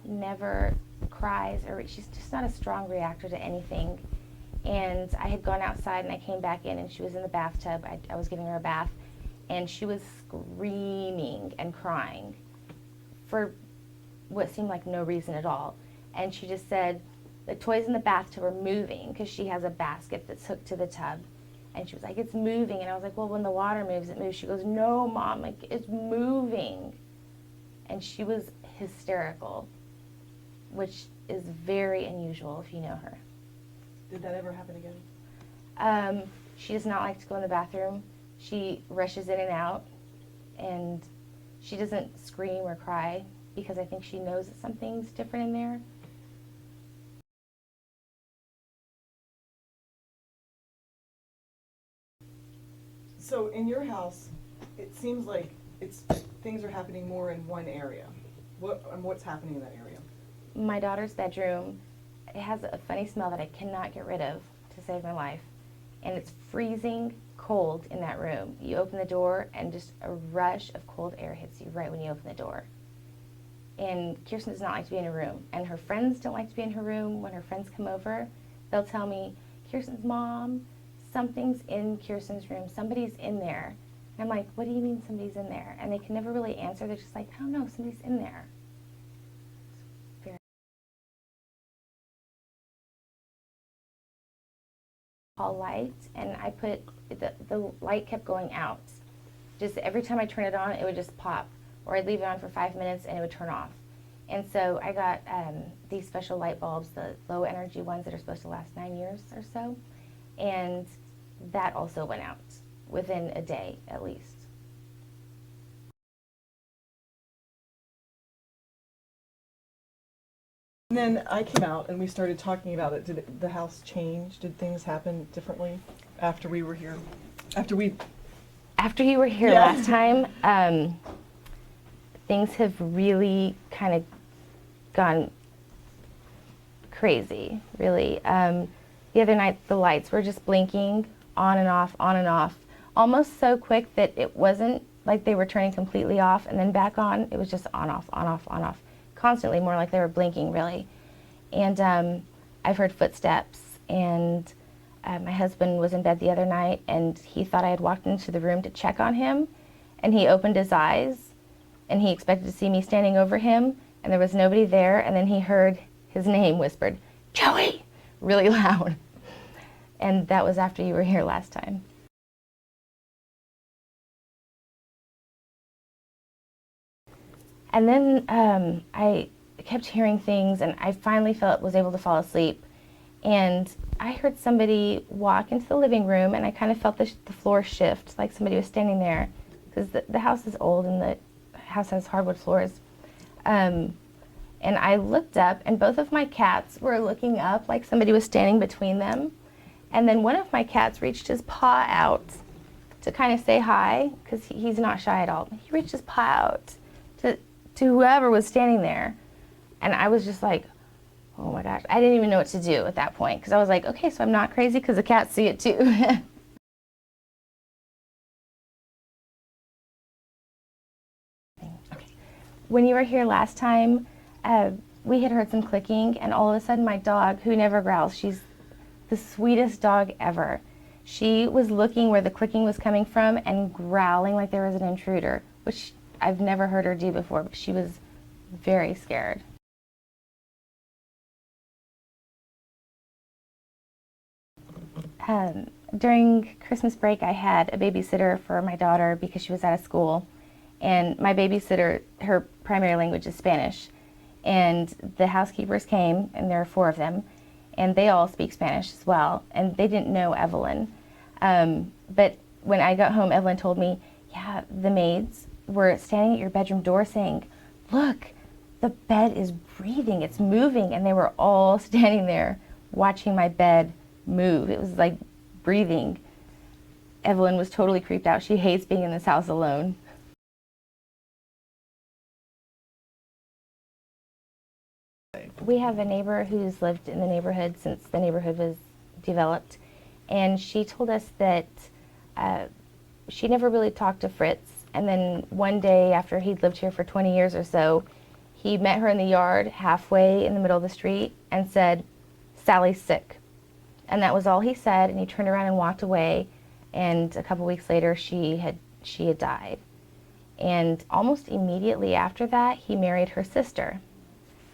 never cries, or she's just not a strong reactor to anything. And I had gone outside and I came back in and she was in the bathtub. I was giving her a bath and she was screaming and crying for what seemed like no reason at all. And she just said the toys in the bathtub are moving because she has a basket that's hooked to the tub. And she was like, it's moving. And I was like, well, when the water moves, it moves. She goes, no, Mom, like it's moving. And she was hysterical, which is very unusual if you know her. Did that ever happen again? She does not like to go in the bathroom. She rushes in and out, and she doesn't scream or cry because I think she knows that something's different in there. So in your house, it seems like things are happening more in one area. What's happening in that area? My daughter's bedroom, it has a funny smell that I cannot get rid of to save my life. And it's freezing cold in that room. You open the door and just a rush of cold air hits you right when you open the door. And Kirsten does not like to be in her room. And her friends don't like to be in her room. When her friends come over, they'll tell me, Kirsten's mom, something's in Kirsten's room. Somebody's in there. And I'm like, what do you mean somebody's in there? And they can never really answer. They're just like, I don't know, somebody's in there. Hall light, and I put the light kept going out. Just every time I turn it on, it would just pop, or I'd leave it on for 5 minutes and it would turn off. And so I got these special light bulbs, the low energy ones that are supposed to last 9 years or so, and that also went out within a day at least. And then I came out and we started talking about it. Did the house change? Did things happen differently after we were here? After you were here last time, things have really kind of gone crazy, really. The other night, the lights were just blinking on and off, almost so quick that it wasn't like they were turning completely off and then back on. It was just on, off, constantly, more like they were blinking, really. And I've heard footsteps, and my husband was in bed the other night, and he thought I had walked into the room to check on him, and he opened his eyes, and he expected to see me standing over him, and there was nobody there, and then he heard his name whispered, Joey, really loud. And that was after you were here last time. And then I kept hearing things, and I finally was able to fall asleep. And I heard somebody walk into the living room, and I kind of felt the floor shift, like somebody was standing there, because the house is old and the house has hardwood floors. And I looked up, and both of my cats were looking up like somebody was standing between them. And then one of my cats reached his paw out to kind of say hi, because he's not shy at all. He reached his paw out to whoever was standing there. And I was just like, oh my gosh. I didn't even know what to do at that point, because I was like, okay, so I'm not crazy because the cats see it too. Okay. When you were here last time, we had heard some clicking, and all of a sudden my dog, who never growls, she's the sweetest dog ever. She was looking where the clicking was coming from and growling like there was an intruder, which I've never heard her do before, but she was very scared. During Christmas break, I had a babysitter for my daughter because she was out of school. And my babysitter, her primary language is Spanish. And the housekeepers came, and there are 4 of them, and they all speak Spanish as well. And they didn't know Evelyn. But when I got home, Evelyn told me, yeah, the maids were standing at your bedroom door saying, look, the bed is breathing, it's moving. And they were all standing there watching my bed move. It was like breathing. Evelyn was totally creeped out. She hates being in this house alone. We have a neighbor who's lived in the neighborhood since the neighborhood was developed, and she told us that she never really talked to Fritz, and then one day after he'd lived here for 20 years or so, He met her in the yard halfway in the middle of the street and said, "Sally's sick." And that was all he said, and he turned around and walked away, and a couple weeks later she had died. And almost immediately after that, he married her sister.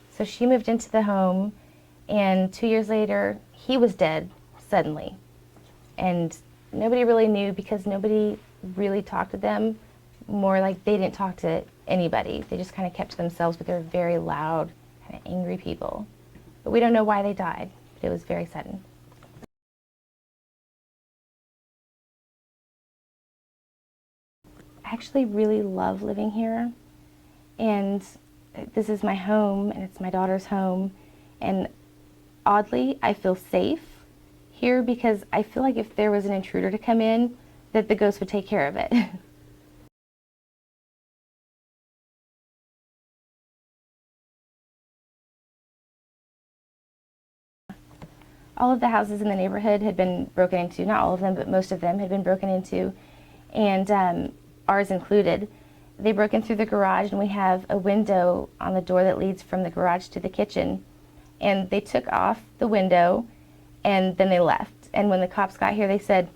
So she moved into the home, and 2 years later, he was dead suddenly. And nobody really knew because nobody really talked to them. More like they didn't talk to anybody. They just kind of kept to themselves, but they were very loud, kind of angry people. But we don't know why they died, but it was very sudden. I actually really love living here, and this is my home, and it's my daughter's home, and oddly, I feel safe here because I feel like if there was an intruder to come in, that the ghost would take care of it. All of the houses in the neighborhood had been broken into, not all of them, but most of them had been broken into, and ours included. They broke in through the garage, and we have a window on the door that leads from the garage to the kitchen. And they took off the window, and then they left. And when the cops got here, they said,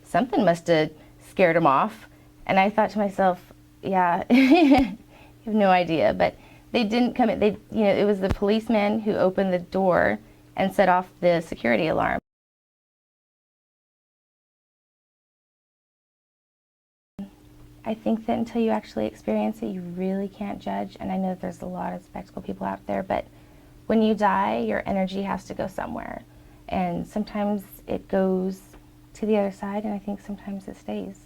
something must have scared them off. And I thought to myself, yeah, I have no idea. But they didn't come in. It was the policeman who opened the door and set off the security alarm. I think that until you actually experience it, you really can't judge. And I know that there's a lot of spectacle people out there, but when you die, your energy has to go somewhere. And sometimes it goes to the other side, and I think sometimes it stays.